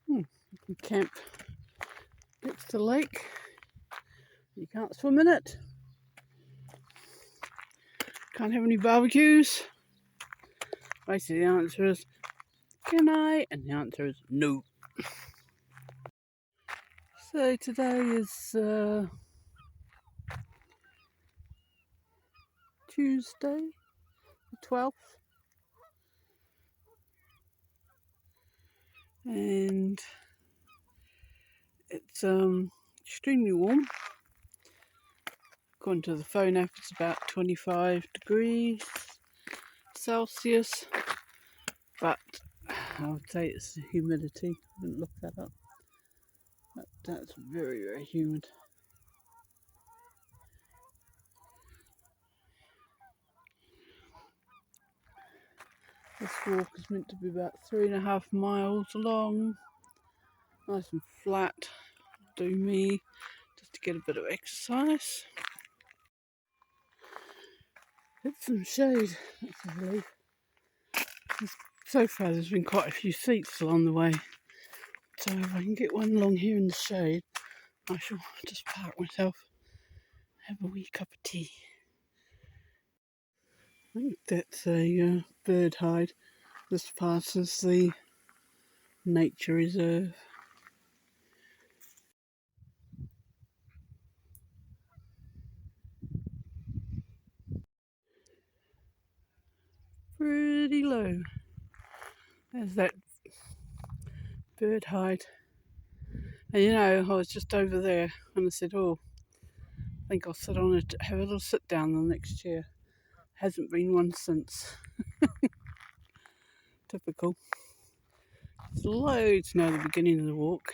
You can camp next to the lake. You can't swim in it. Can't have any barbecues. Basically, the answer is, can I? And the answer is no. So today is Tuesday, the 12th. And it's extremely warm. According to the phone app, it's about 25 degrees Celsius, but I would say it's the humidity. I didn't look that up, but that's very, very humid. This walk is meant to be about 3.5 miles long, nice and flat. Do me just to get a bit of exercise. It's some shade, that's a relief. So far there's been quite a few seats along the way, so if I can get one along here in the shade, I shall just park myself, have a wee cup of tea. I think that's a bird hide. This passes the nature reserve. Pretty low. There's that bird hide. And you know, I was just over there and I said, oh, I think I'll sit on it, have a little sit down the next chair. Hasn't been one since. Typical. There's loads now at the beginning of the walk.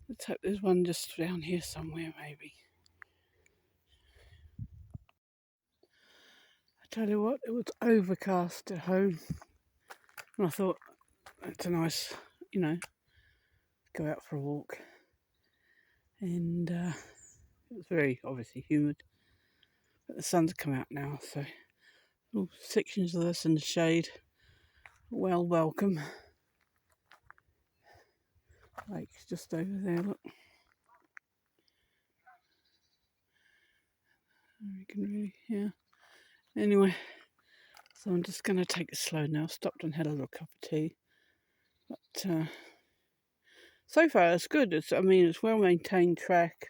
Let's hope there's one just down here somewhere, maybe. I tell you what, it was overcast at home. And I thought, it's a nice, go out for a walk. And it was very obviously humid. But the sun's come out now, so little sections of this in the shade. Well, welcome. Lake's just over there, look. You can really, yeah. Anyway, so I'm just going to take it slow now. Stopped and had a little cup of tea. But so far it's good. It's well maintained track,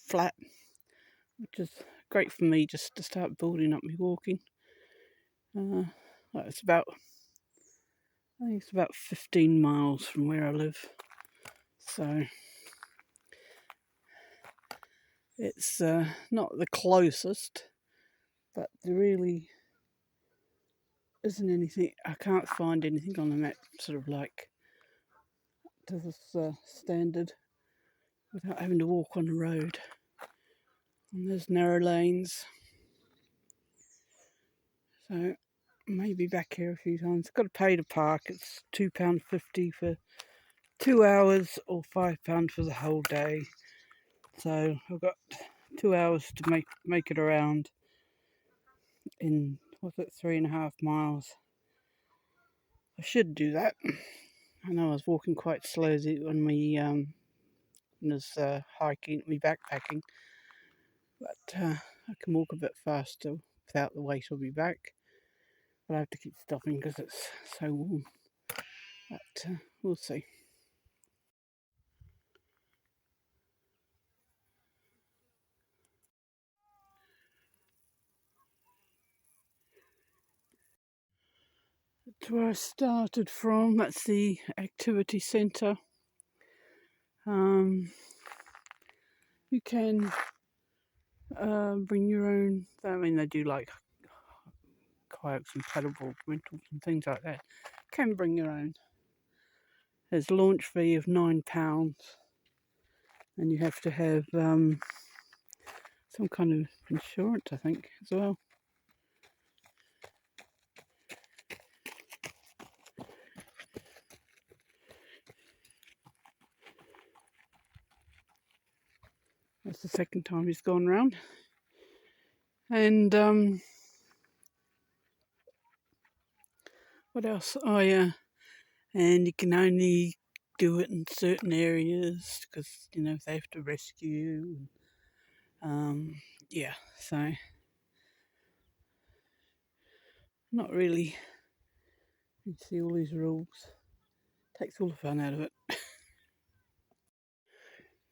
flat, which is great for me just to start building up my walking. I think it's about 15 miles from where I live. So it's not the closest, but there really isn't anything. I can't find anything on the map sort of like to this standard without having to walk on the road. And there's narrow lanes. So maybe back here a few times. Got to pay to park. It's £2.50 for 2 hours or £5 for the whole day. So I've got 2 hours to make it around in 3.5 miles. I should do that. I know I was walking quite slowly when we was hiking, me backpacking, but I can walk a bit faster without the weight of my back. But I have to keep stopping because it's so warm. But we'll see. That's where I started from. That's the activity centre. You can bring your own. I mean, they do like kayaks and paddleboard rentals and things like that. You can bring your own. There's a launch fee of £9, and you have to have some kind of insurance, I think, as well. That's the second time he's gone round. And what else? Oh yeah, and you can only do it in certain areas because they have to rescue you. Yeah, so not really. You see all these rules. Takes all the fun out of it.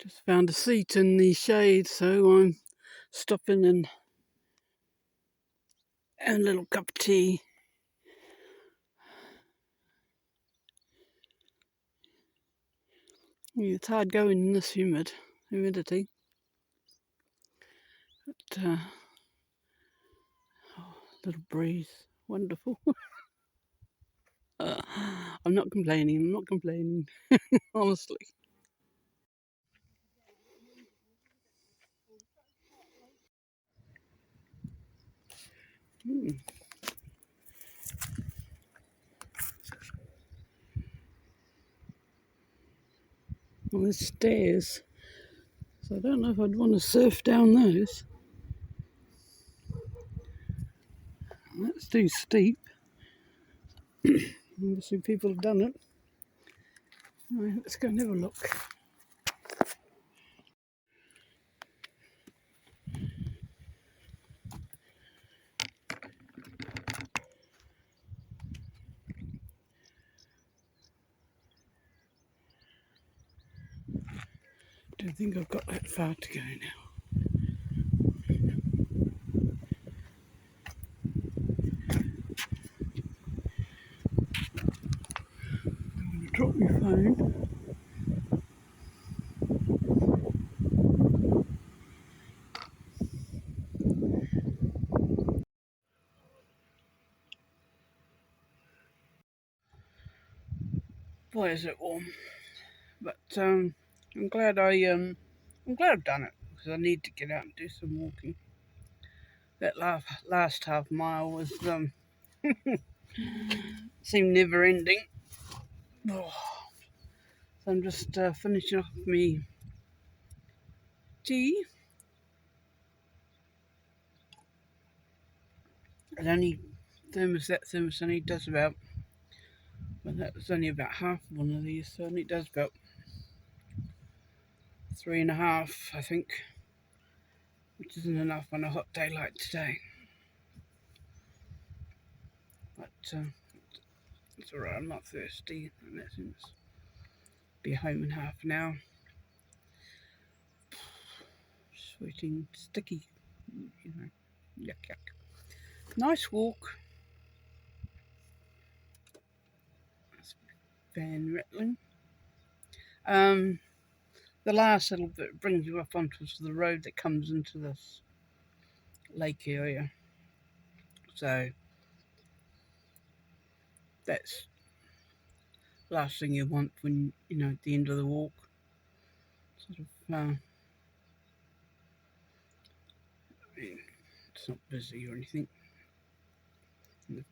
Just found a seat in the shade, so I'm stopping and a little cup of tea. Yeah, it's hard going in this humidity. But, little breeze, wonderful. I'm not complaining, honestly. Mm. Well, there's stairs, so I don't know if I'd want to surf down those. That's too steep. Obviously people have done it. Right, let's go and have a look. Don't think I've got that far to go now. I'm going to drop my phone. Boy, is it warm! But I'm glad I'm glad I've done it because I need to get out and do some walking. That last half mile was seemed never ending. Oh, so I'm just finishing off me tea. And that thermos only does about, well, that was only about half one of these, so only does about 3.5, I think, which isn't enough on a hot day like today. But it's alright, I'm not thirsty, and that seems to be home in half an hour. Sweating, sticky, yuck yuck. Nice walk. That's fan rattling. The last little bit brings you up onto the road that comes into this lake area. So that's the last thing you want when at the end of the walk. Sort of, it's not busy or anything. The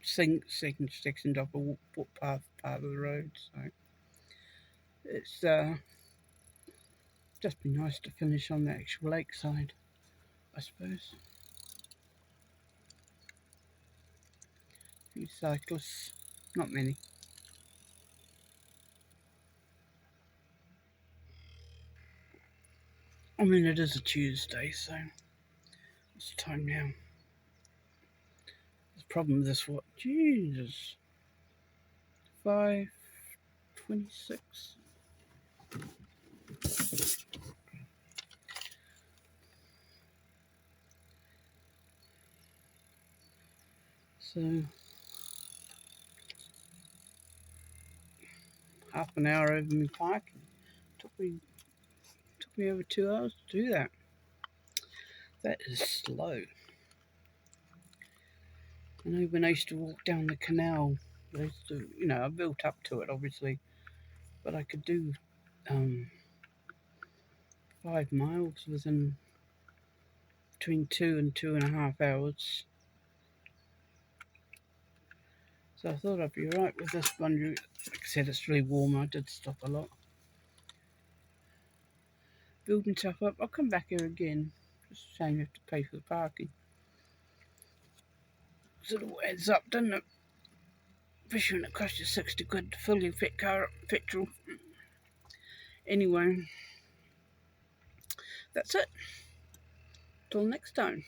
second section of a footpath part of the road, so it's just be nice to finish on the actual lakeside, I suppose. A few cyclists, not many. I mean, it is a Tuesday, so it's time now. The problem with this, what? Jesus. 5:26. So half an hour over my park. Took me over 2 hours to do that. That is slow. I know when I used to walk down the canal, I used to, I built up to it obviously, but I could do 5 miles within between 2 and 2.5 hours. So I thought I'd be right with this one. Like I said, it's really warm. I did stop a lot. Build myself up. I'll come back here again. Just a shame you have to pay for the parking. So it all adds up, doesn't it? especially when it costs you 60 quid to fill your car petrol. Anyway, that's it. Till next time.